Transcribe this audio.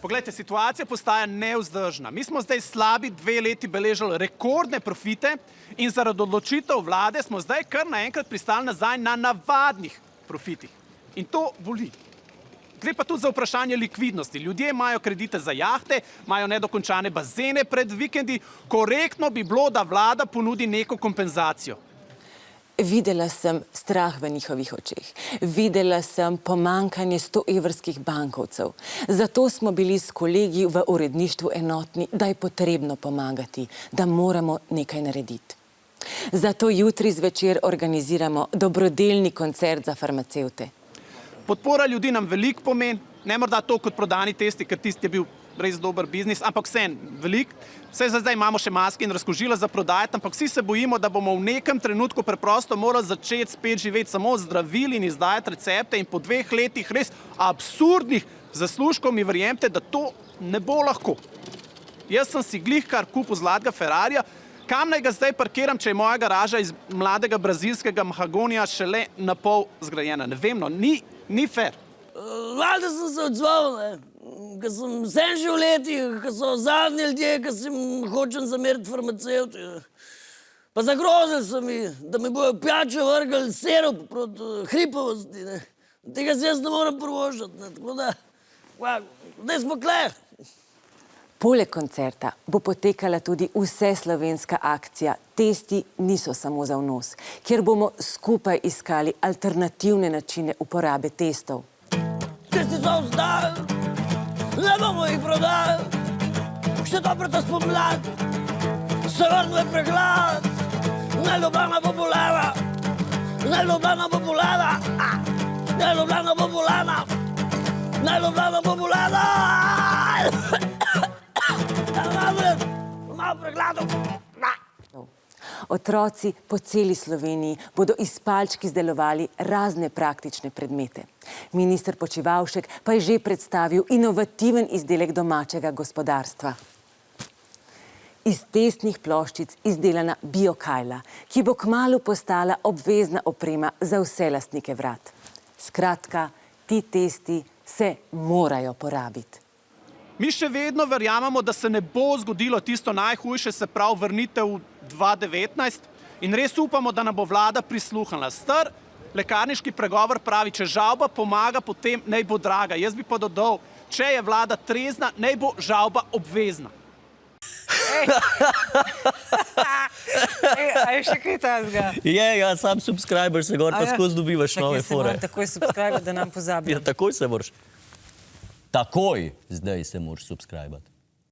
Poglejte, situacija postaja nevzdržna. Mi smo zdaj slabi 2 leti beležili rekordne profite in zaradi odločitev vlade smo zdaj kar naenkrat pristali nazaj na navadnih profitih. In to boli. Gre pa tudi za vprašanje likvidnosti. Ljudje imajo kredite za jahte, imajo nedokončane bazene pred vikendi. Korektno bi bilo, da vlada ponudi neko kompenzacijo. Videla sem strah v njihovih očeh. Videla sem pomankanje 100-evrskih bankovcev. Zato smo bili s kolegi v uredništvu enotni, da je potrebno pomagati, da moramo nekaj narediti. Zato jutri zvečer organiziramo dobrodelni koncert za farmacevte. Podpora ljudi nam veliko pomeni, ne morda to kot prodani testi, ker tisti je bil res dober biznis, ampak vseeno veliko. Vse za zdaj imamo še maske in razkužila za prodajati, ampak vsi se bojimo, da bomo v nekem trenutku preprosto morali začeti spet živeti samo zdravil in izdajati recepte in po 2 letih res absurdnih zaslužkov mi verjemite, da to ne bo lahko. Jaz sem si glihkar kupil zlatega Ferrarija, kam naj ga zdaj parkiram, če je moja garaža iz mladega brazilskega mahagonija šele na pol zgrajena. Ne vem, no, ni fair. Valjda sem se odzval, ker sem vsem življenji, ker so zadnji ljudje, ki si hočem zameriti farmacevti. Pa zagrozili so mi, da mi bojo pijačo vrgli sirup proti hripavosti. Tega si jaz ne morem privoščiti, tako da, zdaj smo kle. Poleg koncerta bo potekala tudi vseslovenska akcija Testi niso samo za vnos, kjer bomo skupaj iskali alternativne načine uporabe testov. Testi so ostali, ne bomo jih prodali. Še dobro ta spomlad, se vrne preglad. Naj Ljubljana bo bolela, naj Ljubljana bo bolela, naj Ljubljana bo bolela, naj Ljubljana bo bolela. Malo pregladov. Otroci po celi Sloveniji bodo iz palčk izdelovali razne praktične predmete. Minister Počivalšek pa je že predstavil inovativen izdelek domačega gospodarstva. Iz testnih ploščic izdelana biokajla, ki bo kmalu postala obvezna oprema za vse lastnike vrat. Skratka, ti testi se morajo porabiti. Mi še vedno verjamemo, da se ne bo zgodilo tisto najhujše, se pravi vrnitev v 2019 in res upamo, da nam bo vlada prisluhnila. Star lekarniški pregovor pravi, če žalba pomaga, potem naj bo draga. Jaz bi pa dodal, če je vlada trezna, naj bo žalba obvezna. A je še kaj tazga? Ja, sam subscriber se gor, pa skozi dobivaš nove fore. Takoj subscriber, da nam pozabijo. Ja, takoj se moraš. Takoj zdaj se moraš subscribati.